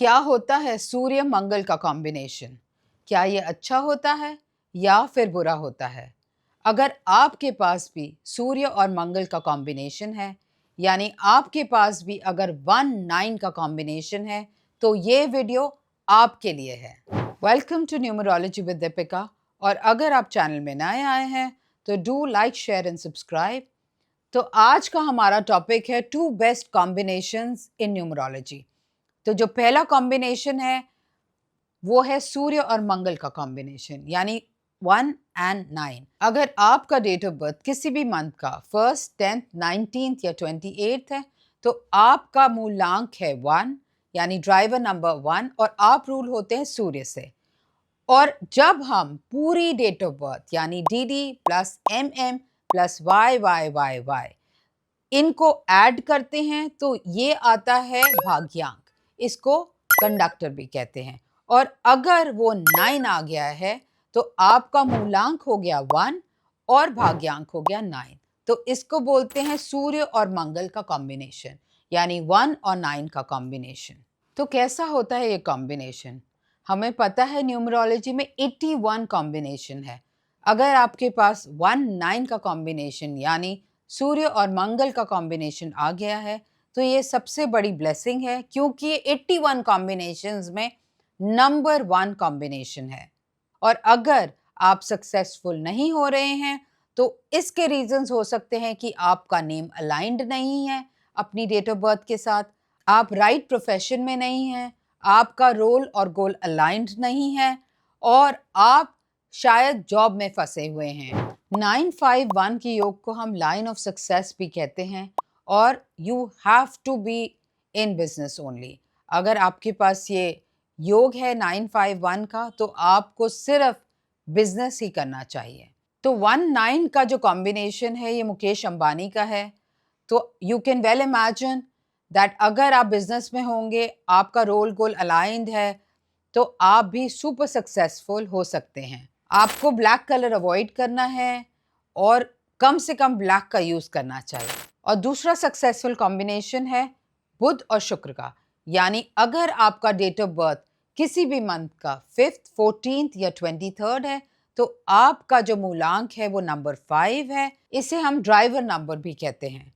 क्या होता है सूर्य मंगल का कॉम्बिनेशन? क्या ये अच्छा होता है या फिर बुरा होता है? अगर आपके पास भी सूर्य और मंगल का कॉम्बिनेशन है, यानी आपके पास भी अगर 1-9 का कॉम्बिनेशन है, तो ये वीडियो आपके लिए है। Welcome to numerology with Deepika. और अगर आप चैनल में नए आए हैं, तो do like, share and subscribe. तो आज का हमारा टॉपिक है 2 बेस्ट कॉम्बिनेशंस इन न्यूमरोलॉजी। तो जो पहला कॉम्बिनेशन है वो है सूर्य और मंगल का कॉम्बिनेशन, यानी 1 एंड 9। अगर आपका डेट ऑफ बर्थ किसी भी मंथ का 1st, 10th, 19th या 28th है, तो आपका मूलांक है 1, यानी ड्राइवर नंबर 1, और आप रूल होते हैं सूर्य से। और जब हम पूरी डेट ऑफ बर्थ यानी D plus M plus Y इनको ऐड करते हैं, तो ये आता है भाग्यांक। इसको कंडक्टर भी कहते हैं। और अगर वो 9 आ गया है, तो आपका मूलांक हो गया 1 और भाग्यांक हो गया 9। तो इसको बोलते हैं सूर्य और मंगल का कॉम्बिनेशन, यानी 1 और 9 का कॉम्बिनेशन। तो कैसा होता है ये कॉम्बिनेशन? हमें पता है न्यूमरोलॉजी में 81 कॉम्बिनेशन है। अगर आपके पास 1-9 का कॉम्बिनेशन यानी सूर्य और मंगल का कॉम्बिनेशन आ गया है, तो ये सबसे बड़ी ब्लेसिंग है, क्योंकि ये 81 कॉम्बिनेशंस में नंबर 1 कॉम्बिनेशन है। और अगर आप सक्सेसफुल नहीं हो रहे हैं, तो इसके रीजंस हो सकते हैं कि आपका नेम अलाइंड नहीं है अपनी डेट ऑफ बर्थ के साथ, आप राइट प्रोफेशन में नहीं हैं, आपका रोल और गोल अलाइंड नहीं है, और आप शायद जॉब में फंसे हुए हैं। 951 की योग को हम लाइन ऑफ सक्सेस भी कहते हैं, और you have to be in business only. अगर आपके पास ये योग है 951 का, तो आपको सिर्फ बिजनेस ही करना चाहिए। तो 1-9 का जो कॉम्बिनेशन है, ये मुकेश अंबानी का है। तो you can well imagine that अगर आप बिजनेस में होंगे, आपका रोल गोल अलाइंड है, तो आप भी सुपर सक्सेसफुल हो सकते हैं। आपको ब्लैक कलर अवॉइड करना है और कम से कम ब्लैक का यूज़ करना चाहिए। और दूसरा सक्सेसफुल कॉम्बिनेशन है बुध और शुक्र का, यानी अगर आपका डेट ऑफ बर्थ किसी भी मंथ का 5th, 14th या 23rd है, तो आपका जो मूलांक है वो नंबर 5 है। इसे हम ड्राइवर नंबर भी कहते हैं।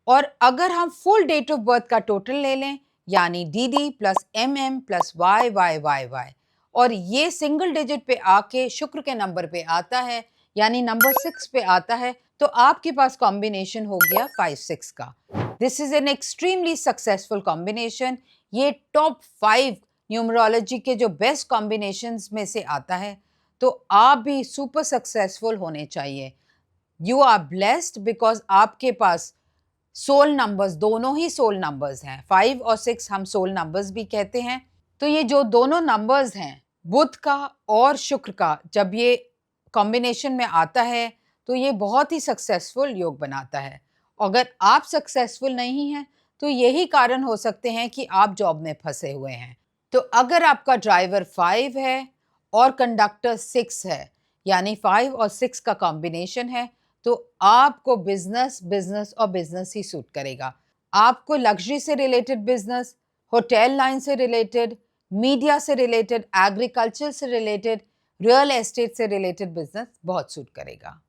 और अगर हम फुल डेट ऑफ बर्थ का टोटल ले लें, यानी D plus M plus Y, और ये सिंगल डिजिट पे आके शुक्र के नंबर पे आता है, यानी नंबर 6 पे आता है, तो आपके पास कॉम्बिनेशन हो गया 5-6 का। This is an extremely successful combination. ये टॉप 5 न्यूमरोलॉजी के जो बेस्ट कॉम्बिनेशंस में से आता है। तो आप भी सुपर सक्सेसफुल होने चाहिए। यू आर ब्लेस्ड बिकॉज आपके पास सोल नंबर्स, दोनों ही सोल नंबर्स हैं। 5 और 6 हम सोल नंबर्स भी कहते हैं। तो ये जो दोनों नंबर्स हैं, बुध का और शुक्र का, जब ये कॉम्बिनेशन में आता है, तो ये बहुत ही सक्सेसफुल योग बनाता है। अगर आप सक्सेसफुल नहीं हैं, तो यही कारण हो सकते हैं कि आप जॉब में फंसे हुए हैं। तो अगर आपका ड्राइवर 5 है और कंडक्टर 6 है, यानी 5 और 6 का कॉम्बिनेशन है, तो आपको बिजनेस बिजनेस और बिजनेस ही सूट करेगा। आपको लग्जरी से रिलेटेड बिजनेस, होटल लाइन से रिलेटेड, मीडिया से रिलेटेड, एग्रीकल्चर से रिलेटेड, रियल एस्टेट से रिलेटेड बिजनेस बहुत सूट करेगा।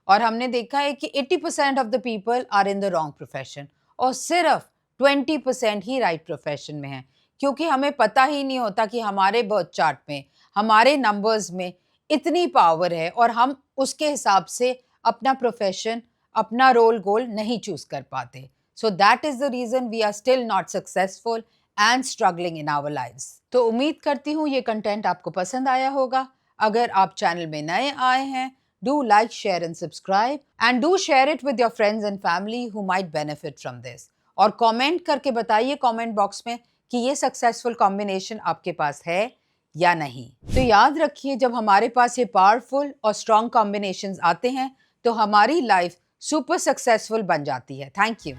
और हमने देखा है कि 80% of the people are in the wrong profession, और सिर्फ 20% ही राइट प्रोफेशन में है, क्योंकि हमें पता ही नहीं होता कि हमारे बर्थ चार्ट में, हमारे नंबर्स में इतनी पावर है, और हम उसके हिसाब से अपना प्रोफेशन, अपना रोल गोल नहीं चूज कर पाते। So that is the reason we are still not successful and struggling in our lives. तो उम्मीद करती हूँ ये कंटेंट आपको पसंद आया होगा। अगर आप चैनल में नए आए हैं, do like, share and subscribe, and do share it with your friends and family who might benefit from this. और कमेंट करके बताइए कमेंट बॉक्स में कि ये सक्सेसफुल कॉम्बिनेशन आपके पास है या नहीं। तो याद रखिए, जब हमारे पास ये पावरफुल और स्ट्रॉन्ग कॉम्बिनेशंस आते हैं, तो हमारी लाइफ सुपर सक्सेसफुल बन जाती है। Thank you.